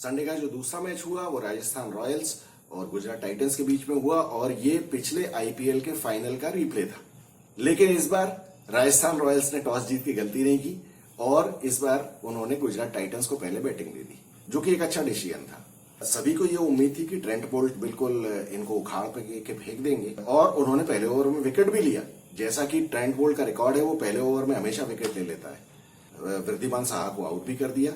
Sunday का जो दूसरा मैच हुआ वो राजस्थान रॉयल्स और गुजरात टाइटंस के बीच में हुआ और ये पिछले आईपीएल के फाइनल का रिप्ले था। लेकिन इस बार राजस्थान रॉयल्स ने टॉस जीत के गलती नहीं की और इस बार उन्होंने गुजरात टाइटंस को पहले बैटिंग दे दी, जो कि एक अच्छा डिसीजन था। सभी को ये उम्मीद थी कि ट्रेंट बोल्ट बिल्कुल इनको उखाड़ के फेंक देंगे और उन्होंने पहले ओवर में विकेट भी लिया। जैसा कि ट्रेंट बोल्ट का रिकॉर्ड है, वो पहले ओवर में हमेशा विकेट ले लेता है। वृद्धिमान साहा को आउट भी कर दिया।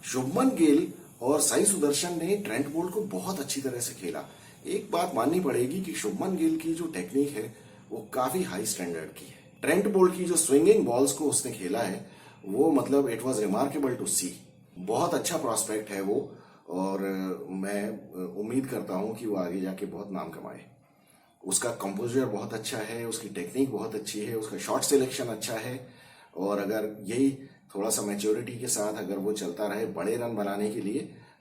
शुभमन गिल और साई सुदर्शन ने ट्रेंट बोल्ट को बहुत अच्छी तरह से खेला। एक बात माननी पड़ेगी कि शुभमन गिल की जो टेक्निक है वो काफी हाई स्टैंडर्ड की है। ट्रेंट बोल्ट की जो स्विंगिंग बॉल्स को उसने खेला है वो मतलब इट वाज रिमार्केबल टू सी। बहुत अच्छा प्रॉस्पेक्ट है वो और मैं उम्मीद करता हूं कि वो आगे जाके बहुत नाम कमाए। उसका कंपोजर बहुत अच्छा है, उसकी टेक्निक बहुत अच्छी है, उसका शॉट सिलेक्शन अच्छा है और अगर यही थोड़ा सा मैच्योरिटी के साथ अगर वो चलता रहे बड़े रन बनाने के लिए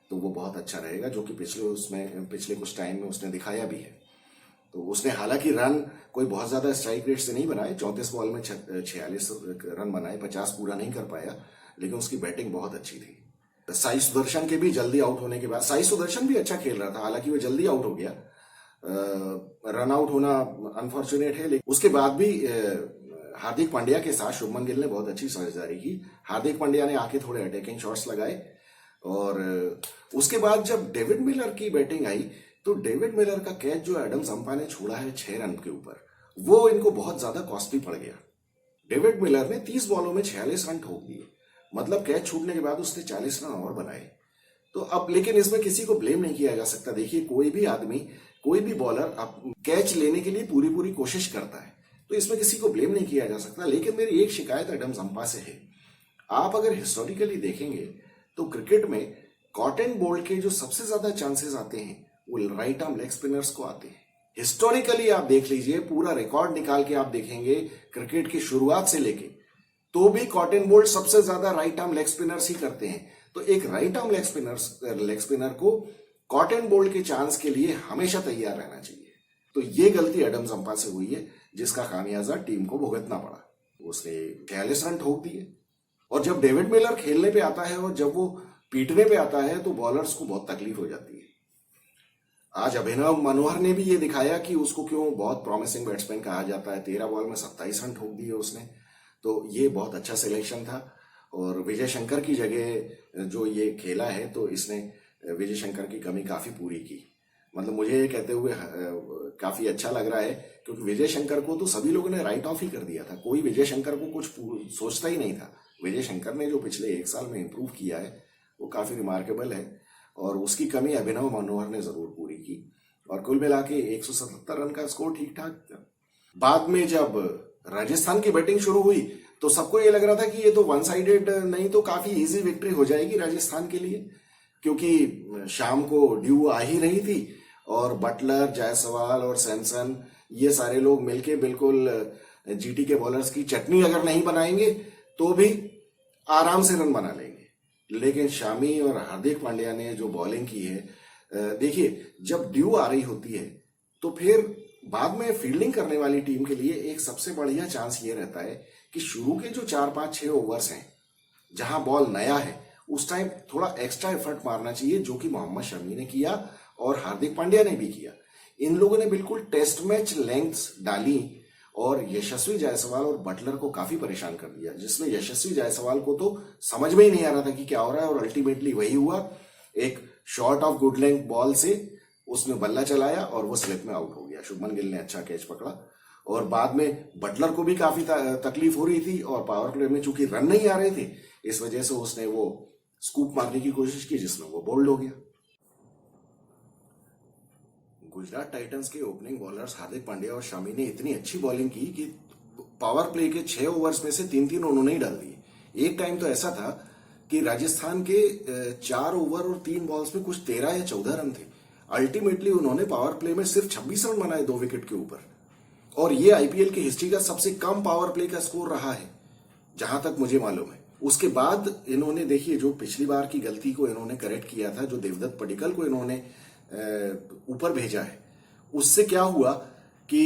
तो वो बहुत अच्छा रहेगा, जो कि पिछले कुछ टाइम में उसने दिखाया भी है। तो उसने हालांकि रन कोई बहुत ज्यादा स्ट्राइक रेट से नहीं बनाए, 34 बॉल में 46 रन बनाए, 50 पूरा नहीं कर पाया, लेकिन उसकी बैटिंग बहुत अच्छी थी। साई सुदर्शन के भी जल्दी आउट होने के बाद, साई सुदर्शन भी अच्छा खेल रहा था, हालांकि वो जल्दी आउट हो गया। रन आउट होना अनफॉर्चुनेट है, लेकिन उसके बाद भी हार्दिक पांड्या के साथ शुभमन गिल ने बहुत अच्छी साझेदारी की। हार्दिक पांड्या ने आके थोड़े अटैकिंग शॉट्स लगाए और उसके बाद जब डेविड मिलर की बैटिंग आई तो डेविड मिलर का कैच जो एडम जंपा ने छोड़ा है 6 रन के ऊपर, वो इनको बहुत ज्यादा कॉस्टली पड़ गया। डेविड मिलर ने 30 बॉलों में 46 रन ठोक दिए, मतलब कैच छूटने के बाद उसने 40 रन और बनाए। तो अब लेकिन इसमें किसी को ब्लेम नहीं किया जा सकता। देखिए, कोई भी आदमी, कोई भी बॉलर कैच लेने के लिए पूरी कोशिश करता है, तो इसमें किसी को ब्लेम नहीं किया जा सकता। लेकिन मेरी एक शिकायत एडम जंपा से है। आप अगर हिस्टोरिकली देखेंगे तो क्रिकेट में कॉटन बोल्ट के जो सबसे ज्यादा चांसेस आते हैं वो राइट आर्म लेग स्पिनर्स को आते हैं। हिस्टोरिकली आप देख लीजिए, पूरा रिकॉर्ड निकाल के आप देखेंगे क्रिकेट की शुरुआत से लेके, तो भी कॉटन बोल्ट सबसे ज्यादा राइट आर्म लेग स्पिनर्स ही करते हैं। तो एक राइट आर्म लेग स्पिनर को कॉटन बोल्ट के चांस के लिए हमेशा तैयार रहना चाहिए। तो ये गलती एडम जंपा से हुई है, जिसका खामियाजा टीम को भुगतना पड़ा। उसने 46 रन ठोक दिए और जब डेविड मिलर खेलने पे आता है और जब वो पीटने पे आता है तो बॉलर्स को बहुत तकलीफ हो जाती है। आज अभिनव मनोहर ने भी ये दिखाया कि उसको क्यों बहुत प्रॉमिसिंग बैट्समैन कहा जाता है। 13 बॉल में 27 रन ठोक दिए उसने, तो ये बहुत अच्छा सिलेक्शन था। और विजय शंकर की जगह जो ये खेला है तो इसने विजय शंकर की कमी काफी पूरी की। मतलब मुझे ये कहते हुए काफी अच्छा लग रहा है, क्योंकि विजय शंकर को तो सभी लोगों ने राइट ऑफ ही कर दिया था। कोई विजय शंकर को कुछ सोचता ही नहीं था। विजय शंकर ने जो पिछले 1 साल में इंप्रूव किया है वो काफी रिमार्केबल है और उसकी कमी अभिनव मनोहर ने जरूर पूरी की। और कुल मिला के 177 रन का स्कोर ठीक ठाक था। बाद में जब राजस्थान की बैटिंग शुरू हुई तो सबको ये लग रहा था कि ये तो वन साइडेड नहीं तो काफी इजी विक्ट्री हो जाएगी राजस्थान के लिए, क्योंकि शाम को ड्यू आ ही रही थी और बटलर, जायसवाल और सैमसन ये सारे लोग मिलके बिल्कुल जीटी के बॉलर्स की चटनी अगर नहीं बनाएंगे तो भी आराम से रन बना लेंगे। लेकिन शामी और हार्दिक पांड्या ने जो बॉलिंग की है, देखिए जब ड्यू आ रही होती है तो फिर बाद में फील्डिंग करने वाली टीम के लिए एक सबसे बढ़िया चांस ये रहता है कि शुरू के जो 4-5-6 ओवर्स हैं जहां बॉल नया है उस टाइम थोड़ा एक्स्ट्रा एफर्ट मारना चाहिए, जो कि मोहम्मद शमी ने किया और हार्दिक पांड्या ने भी किया। इन लोगों ने बिल्कुल टेस्ट मैच लेंथ्स डाली और यशस्वी जायसवाल और बटलर को काफी परेशान कर दिया, जिसमें यशस्वी जायसवाल को तो समझ में ही नहीं आ रहा था कि क्या हो रहा है और अल्टीमेटली वही हुआ। एक short of good length ball से उसने बल्ला चलाया और वो स्लिप में आउट हो गया। शुभमन गिल ने अच्छा कैच पकड़ा और बाद में बटलर को भी काफी तकलीफ हो रही थी और पावर प्ले में चूंकि रन नहीं आ रहे थे इस वजह से उसने वो स्कूप मारने की कोशिश की जिसमें वो बोल्ड हो गया। गुजरात टाइटंस के ओपनिंग बॉलर्स हार्दिक पांड्या और शामी ने इतनी अच्छी बॉलिंग की कि पावर प्ले के 6 ओवर्स में से 3-3 उन्होंने ही डाल दिए। एक टाइम तो ऐसा था कि राजस्थान के 4 ओवर और 3 बॉल्स में कुछ 13 या 14 रन थे। अल्टीमेटली उन्होंने पावर प्ले में सिर्फ 26 रन बनाए 2 विकेट के ऊपर, और ये आईपीएल की हिस्ट्री का सबसे कम पावर प्ले का स्कोर रहा है जहां तक मुझे मालूम है। उसके बाद इन्होंने देखिए जो पिछली बार की गलती को इन्होंने करेक्ट किया था, जो देवदत्त पडिक्कल को इन्होंने ऊपर भेजा है, उससे क्या हुआ कि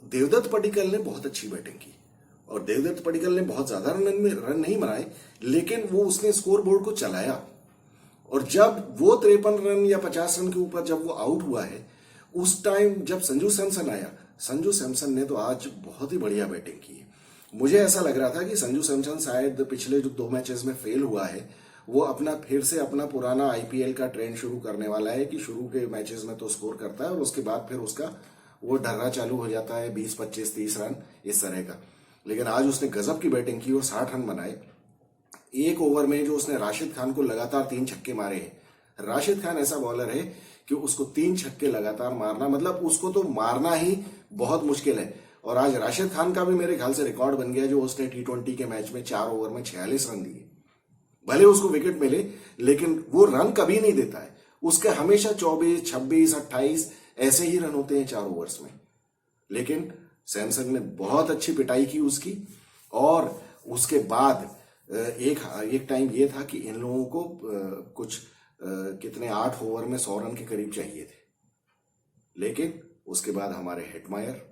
देवदत्त पडिक्कल ने बहुत अच्छी बैटिंग की और देवदत्त पडिक्कल ने बहुत ज्यादा रन नहीं बनाए, लेकिन वो उसने स्कोर बोर्ड को चलाया और जब वो 53 रन या 50 रन के ऊपर जब वो आउट हुआ है, उस टाइम जब संजू सैमसन आया, संजू सैमसन ने तो आज बहुत ही बढ़िया बैटिंग की है। मुझे ऐसा लग रहा था कि संजू सैमसन शायद पिछले जो 2 मैचेस में फेल हुआ है, वो फिर से अपना पुराना आईपीएल का ट्रेंड शुरू करने वाला है कि शुरू के मैचेस में तो स्कोर करता है और उसके बाद फिर उसका वो ढर्रा चालू हो जाता है 20, 25, 30 रन इस तरह का। लेकिन आज उसने गजब की बैटिंग की और 60 रन बनाए। एक ओवर में जो उसने राशिद खान को लगातार 3 छक्के मारे हैं। राशिद खान ऐसा बॉलर है कि उसको 3 छक्के लगातार मारना, मतलब उसको तो मारना ही बहुत मुश्किल है। और आज राशिद खान का भी मेरे ख्याल से रिकॉर्ड बन गया, जो उसने T20 के मैच में 4 ओवर में 46 रन दिए। भले उसको विकेट मिले, लेकिन वो रन कभी नहीं देता है। उसके हमेशा 24, 26, 28 ऐसे ही रन होते हैं 4 ओवर्स में। लेकिन सैमसन ने बहुत अच्छी पिटाई की उसकी। और उसके बाद एक टाइम ये था कि इन लोगों को कुछ कितने 8 ओवर में 100 रन के करीब चाहिए थे। लेकिन उसके बाद हमारे हेटमायर,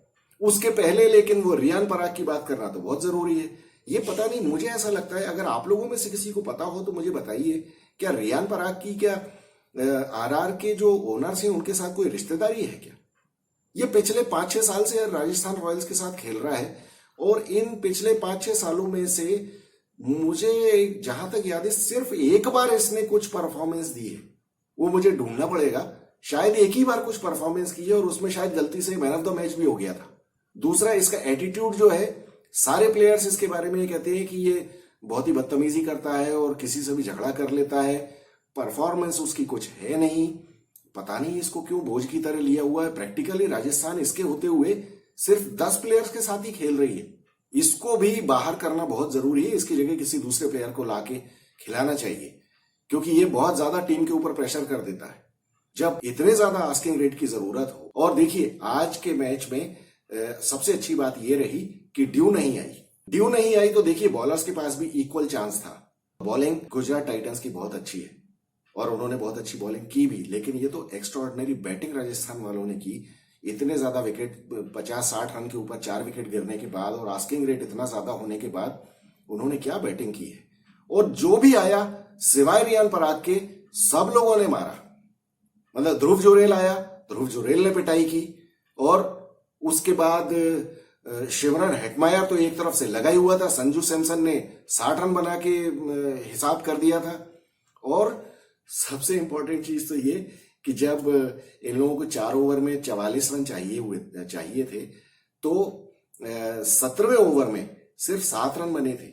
उसके पहले लेकिन वो रियान पराग की बात करना तो बहुत जरूरी है। ये पता नहीं, मुझे ऐसा लगता है, अगर आप लोगों में से किसी को पता हो तो मुझे बताइए, क्या रियान पराग की क्या आरआर के जो ओनर्स हैं उनके साथ कोई रिश्तेदारी है क्या? ये पिछले 5-6 साल से राजस्थान रॉयल्स के साथ खेल रहा है और इन पिछले 5-6 सालों में से मुझे जहां तक याद है सिर्फ एक बार इसने कुछ परफॉर्मेंस दी है। वो मुझे ढूंढना पड़ेगा, शायद एक ही बार कुछ परफॉर्मेंस की है और उसमें शायद गलती से मैन ऑफ द मैच भी हो गया था। दूसरा, इसका एटीट्यूड जो है, सारे प्लेयर्स इसके बारे में ये कहते हैं कि ये बहुत ही बदतमीजी करता है और किसी से भी झगड़ा कर लेता है। परफॉर्मेंस उसकी कुछ है नहीं, पता नहीं इसको क्यों बोझ की तरह लिया हुआ है। प्रैक्टिकली राजस्थान इसके होते हुए सिर्फ 10 प्लेयर्स के साथ ही खेल रही है। इसको भी बाहर करना बहुत जरूरी है, इसकी जगह किसी दूसरे प्लेयर को लाके खिलाना चाहिए, क्योंकि ये बहुत ज्यादा टीम के ऊपर प्रेशर कर देता है जब इतने ज्यादा आस्किंग रेट की जरूरत हो। और देखिए, आज के मैच में सबसे अच्छी बात यह रही कि ड्यू नहीं आई तो देखिए बॉलर्स के पास भी इक्वल चांस था। बॉलिंग गुजरात टाइटंस की बहुत अच्छी है और उन्होंने बहुत अच्छी बॉलिंग की भी, लेकिन ये तो एक्स्ट्राऑर्डिनरी बैटिंग राजस्थान वालों ने की। इतने ज्यादा विकेट, 50-60 रन के ऊपर 4 विकेट गिरने के बाद और आस्किंग रेट इतना ज्यादा होने के बाद उन्होंने क्या बैटिंग की है। और जो भी आया सिवाय रियान पराग के सब लोगों ने मारा। मतलब ध्रुव जुरेल आया, ध्रुव जुरेल ने पिटाई की और उसके बाद शिमरन हेटमायर तो एक तरफ से लगा ही हुआ था। संजू सैमसन ने 60 रन बना के हिसाब कर दिया था। और सबसे इंपॉर्टेंट चीज तो ये कि जब इन लोगों को 4 ओवर में 44 रन चाहिए थे तो 17वें ओवर में सिर्फ 7 रन बने थे।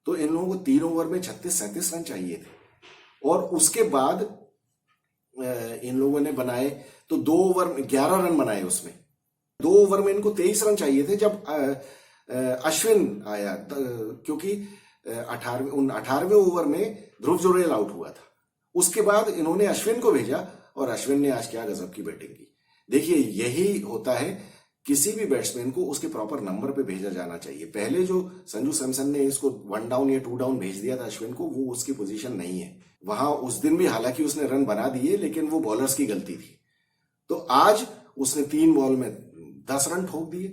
तो इन लोगों को 3 ओवर में 36-37 रन चाहिए थे। और उसके बाद इन लोगों ने बनाए तो 2 ओवर में 11 रन बनाए। उसमें 2 ओवर में इनको 23 रन चाहिए थे जब अश्विन आया, क्योंकि 18वें ओवर में ध्रुव जुरेल आउट हुआ था। उसके बाद इन्होंने अश्विन को भेजा और अश्विन ने आज क्या गजब की बैटिंग की। देखिए, यही होता है, किसी भी बैट्समैन को उसके प्रॉपर नंबर पे भेजा जाना चाहिए। पहले जो संजू सैमसन ने इसको 1 डाउन या 2 डाउन भेज दिया था अश्विन को, वो उसकी पोजीशन नहीं है वहां। उस दिन भी हालांकि उसने रन बना दिए, लेकिन वो बॉलर्स की गलती थी। तो आज उसने 3 बॉल में 10 रन ठोक दिए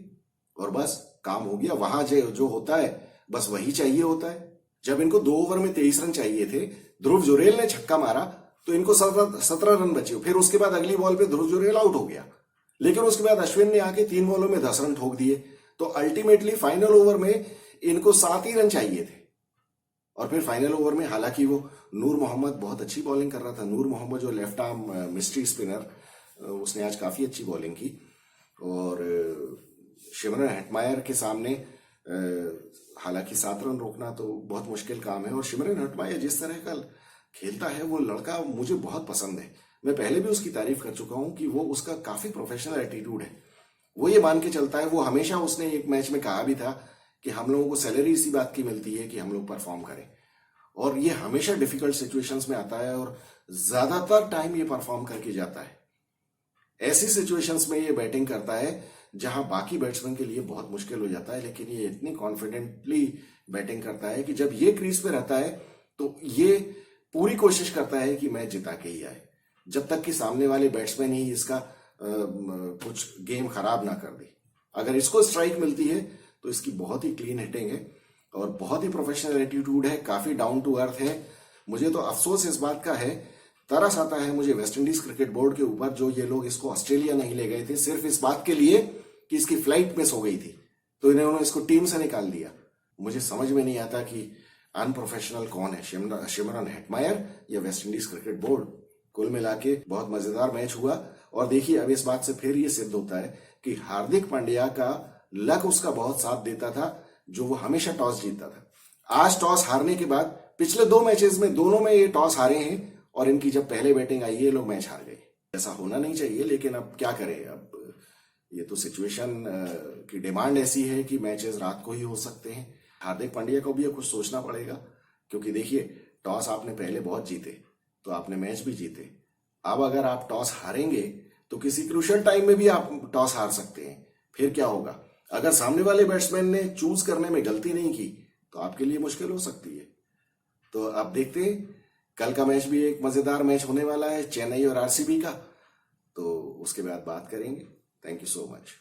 और बस काम हो गया। वहां जो होता है बस वही चाहिए होता है। जब इनको 2 ओवर में 23 रन चाहिए थे, ध्रुव जुरेल ने छक्का मारा तो इनको 17 रन बचे। फिर उसके बाद अगली बॉल पे ध्रुव जुरेल आउट हो गया, लेकिन उसके बाद अश्विन ने आके 3 बॉलों में 10 रन ठोक दिए। तो अल्टीमेटली फाइनल ओवर में इनको 7 ही रन चाहिए थे। और फिर फाइनल ओवर में हालांकि वो नूर मोहम्मद बहुत अच्छी बॉलिंग कर रहा था। नूर मोहम्मद जो लेफ्ट आर्म मिस्ट्री स्पिनर, उसने आज काफी अच्छी बॉलिंग की। और शिमरन हेटमायर के सामने हालांकि 7 रन रोकना तो बहुत मुश्किल काम है। और शिमरन हेटमायर जिस तरह का खेलता है, वो लड़का मुझे बहुत पसंद है। मैं पहले भी उसकी तारीफ कर चुका हूं कि वो उसका काफी प्रोफेशनल एटीट्यूड है। वो ये मान के चलता है, वो हमेशा, उसने एक मैच में कहा भी था कि हम लोगों को सैलरी इसी बात की मिलती है कि हम लोग परफॉर्म करें। और ये हमेशा डिफिकल्ट सिचुएशंस में आता है और ज्यादातर टाइम ये परफॉर्म करके जाता है। ऐसी सिचुएशंस में ये बैटिंग करता है जहां बाकी बैट्समैन के लिए बहुत मुश्किल हो जाता है, लेकिन ये इतनी कॉन्फिडेंटली बैटिंग करता है कि जब ये क्रीज पे रहता है तो ये पूरी कोशिश करता है कि मैच जिता के ही आए, जब तक कि सामने वाले बैट्समैन ही इसका कुछ गेम खराब ना कर दे। अगर इसको स्ट्राइक मिलती है तो इसकी बहुत ही क्लीन हिटिंग है और बहुत ही प्रोफेशनल एटीट्यूड है, काफी डाउन टू अर्थ है। मुझे तो अफसोस इस बात का है तरस आता है मुझे वेस्ट इंडीज क्रिकेट बोर्ड के ऊपर, जो ये लोग इसको ऑस्ट्रेलिया नहीं ले गए थे सिर्फ इस बात के लिए कि इसकी फ्लाइट मिस हो गई थी, तो इन्होंने इसको टीम से निकाल दिया। मुझे समझ में नहीं आता कि अनप्रोफेशनल कौन है, शिमरन हेटमायर या वेस्ट इंडीज क्रिकेट बोर्ड। कुल मिला के बहुत मजेदार मैच हुआ। और देखिए अब इस बात से फिर ये सिद्ध होता है कि हार्दिक पांड्या का लक उसका बहुत साथ देता था, जो वो हमेशा टॉस जीतता था। आज टॉस हारने के बाद पिछले 2 मैचेस में दोनों में ये टॉस हारे हैं और इनकी जब पहले बैटिंग आई ये लोग मैच हार गए। ऐसा होना नहीं चाहिए, लेकिन अब क्या करें, अब ये तो सिचुएशन की डिमांड ऐसी है कि मैचेस रात को ही हो सकते हैं। हार्दिक पांड्या को भी अब कुछ सोचना पड़ेगा, क्योंकि देखिए टॉस आपने पहले बहुत जीते तो आपने मैच भी जीते। अब अगर आप टॉस हारेंगे तो किसी क्रूशियल टाइम में भी आप टॉस हार सकते हैं। फिर क्या होगा, अगर सामने वाले बैट्समैन ने चूज करने में गलती नहीं की तो आपके लिए मुश्किल हो सकती है। तो आप देखते हैं, कल का मैच भी एक मजेदार मैच होने वाला है, चेन्नई और आरसीबी का, तो उसके बाद बात करेंगे। Thank you so much.